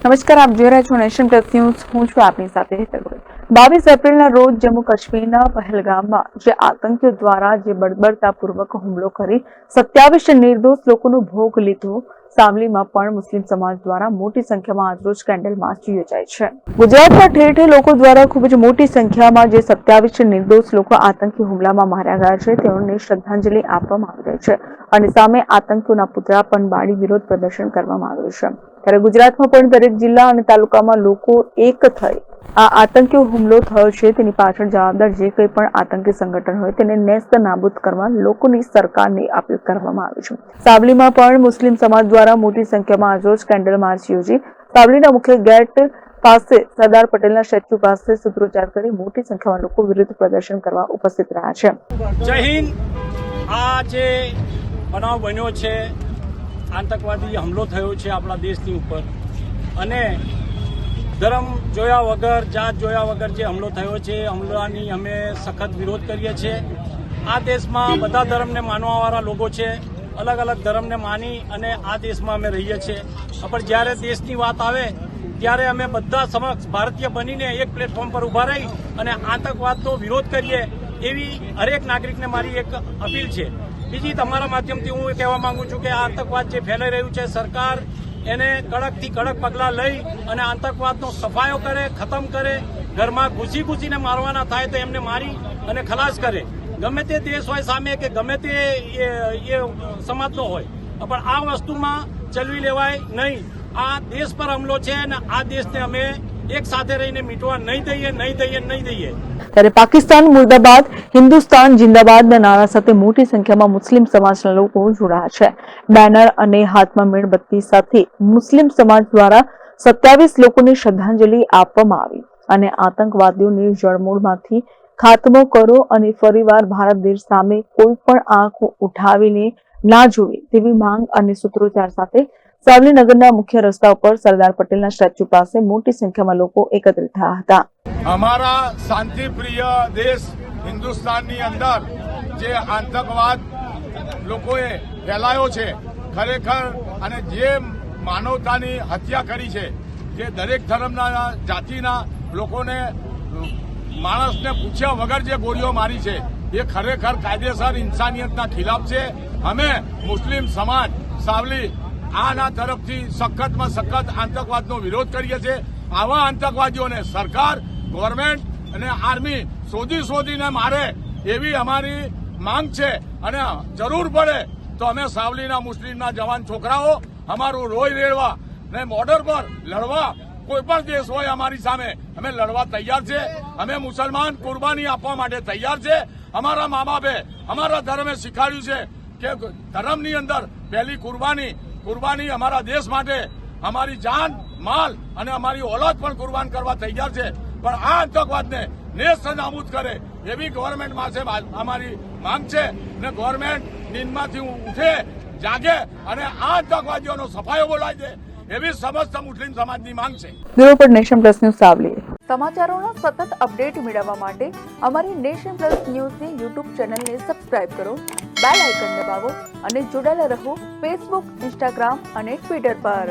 નમસ્કાર, આપ જોઈ રહ્યા છો નેશન પ્લસ ન્યૂઝ. હું છું આપની સાથે હેતલ ભગત. 22 એપ્રિલના રોજ જમ્મુ કાશ્મીરના પહેલગામમાં જે આતંકીઓ દ્વારા જે બર્બરતાપૂર્વક હુમલો કરી 27 નિર્દોષ લોકોનો ભોગ લીધો, સાવલીમાં પણ મુસ્લિમ સમાજ દ્વારા મોટી સંખ્યામાં આજરોજ કેન્ડલ માર્ચ યોજાય છે. ગુજરાતમાં ઠેર ઠેર લોકો દ્વારા ખૂબ જ મોટી સંખ્યામાં જે 27 નિર્દોષ લોકો આતંકી હુમલામાં માર્યા ગયા છે તેઓને શ્રદ્ધાંજલિ આપવામાં આવી રહી છે અને સામે આતંકીઓના પુતળા પણ બાળી વિરોધ પ્રદર્શન કરવામાં આવ્યું છે. ત્યારે ગુજરાતમાં પણ દરેક જિલ્લા અને તાલુકામાં લોકો એક થઈ આ આતંકી હુમલો થયો છે તેની પાછળ જવાબદાર જે કંઈ પણ આતંકી સંગઠન હોય તેને નેસ્ત નાબૂદ કરવા લોકોની સરકારને અપીલ કરવામાં આવી છે. સાવલીમાં પણ મુસ્લિમ સમાજ દ્વારા મોટી સંખ્યામાં આજરોજ કેન્ડલ માર્ચ યોજી સાવલીના મુખ્ય ગેટ પાસે સરદાર પટેલના સ્ટેચ્યુ પાસે સૂત્રોચ્ચાર કરી મોટી સંખ્યામાં લોકો વિરુદ્ધ પ્રદર્શન કરવા ઉપસ્થિત રહ્યા છે. જય હિન્દ. આ જે બનાવ બન્યો છે, આતંકવાદી હુમલો થયો છે આપણા દેશની ઉપર અને ધર્મ જોયા વગર, જાત જોયા વગર જે હુમલો થયો છે, હુમલાની અમે સખત વિરોધ કરીએ છીએ. આ દેશમાં બધા ધર્મને માનવાવાળા લોકો છે, અલગ અલગ ધર્મને માની અને આ દેશમાં અમે રહીએ છીએ. પણ જ્યારે દેશની વાત આવે ત્યારે અમે બધા સમક્ષ ભારતીય બનીને એક પ્લેટફોર્મ પર ઊભા રહી અને આતંકવાદનો વિરોધ કરીએ એવી હરેક નાગરિકને મારી એક અપીલ છે. બીજી, તમારા માધ્યમથી હું કહેવા માંગુ છું કે આ આતંકવાદ જે ફેલાઈ રહ્યું છે, સરકાર એને કડકથી કડક પગલાં લઈ અને આતંકવાદનો સફાયો કરે, ખતમ કરે. ઘરમાં ઘૂસીને મારવાના થાય તો એમને મારી અને ખલાસ કરે. ગમે તે દેશ હોય સામે કે ગમે તે એ સમાજનો હોય, પણ આ વસ્તુમાં ચલવી લેવાય નહીં. આ દેશ પર હુમલો છે અને આ દેશને અમે એક સાથે રહીને મીટવા નહીં દઈએ. ત્યારે પાકિસ્તાન મુર્દાબાદ, હિન્દુસ્તાન જિંદાબાદના નારા સાથે મોટી સંખ્યામાં મુસ્લિમ સમાજના લોકો જોડાયા છે. બેનર અને હાથમાં મીણબત્તી સાથે મુસ્લિમ સમાજ દ્વારા 27 લોકોને શ્રદ્ધાંજલિ આપવામાં આવી અને આતંકવાદીઓની જળમૂળમાંથી ખાત્મો કરો અને ફરીવાર ભારત દેશ સામે કોઈ પણ આંખ ઉઠાવીને ના જોવે તેવી માંગ અને સૂત્રોચ્ચાર સાથે સાવલી નગરના મુખ્ય રસ્તા ઉપર સરદાર પટેલના સ્ટેચ્યુ પાસે મોટી સંખ્યામાં લોકો એકત્રિત થયા હતા. અમારા શાંતિપ્રિય દેશ હિન્દુસ્તાનની અંદર જે આતંકવાદ લોકોએ ફેલાયો છે, ખરેખર અને જે માનવતાની હત્યા કરી છે, જે દરેક ધર્મના જાતિના લોકોને માણસને પૂછ્યા વગર જે ગોળીઓ મારી છે, એ ખરેખર કાયદેસર ઇન્સાનિયતના ખિલાફ છે. અમે મુસ્લિમ સમાજ સાવલી આના તરફથી સખતમાં સખત આતંકવાદનો વિરોધ કરીએ છીએ. આવા આતંકવાદીઓને સરકાર, ગવર્મેન્ટ અને આર્મી શોધીને મારે એવી અમારી માંગ છે અને જરૂર પડે તો અમે સાવલીના મુસ્લિમના જવાન છોકરાઓ અમારું રોઈ રેડવા ને બોર્ડર પર લડવા કોઈ પણ દેશ હોય અમારી સામે અમે લડવા તૈયાર છે. અમે મુસલમાન કુરબાની આપવા માટે તૈયાર છે. અમારા મા બાપે, અમારા ધર્મે શીખવાડ્યું છે કે ધર્મની અંદર પહેલી કુરબાની અમારા દેશ માટે અમારી જાન, માલ અને અમારી ઓલાદ પણ કુરબાન કરવા તૈયાર છે. પણ આ આતંકવાદને નેસ્ત નાબૂદ કરે એવી ગવર્મેન્ટ પાસે અમારી માંગ છે ને ગવર્મેન્ટ નીંદમાંથી ઉઠે, જાગે અને આ આતંકવાદીઓનો સફાયો બોલાવી દે એવી સમસ્ત મુસ્લિમ સમાજની માંગ છે. બ્યુરો પર નેશન પ્લસ ન્યૂઝ સાવલી. સમાચારોના સતત અપડેટ મેળવવા માટે અમારી નેશન પ્લસ ન્યૂઝની યુટ્યુબ ચેનલને સબસ્ક્રાઇબ કરો, બેલ આઇકન દબાવો અને જોડાયેલા રહો ફેસબુક, ઇન્સ્ટાગ્રામ અને ટ્વિટર પર.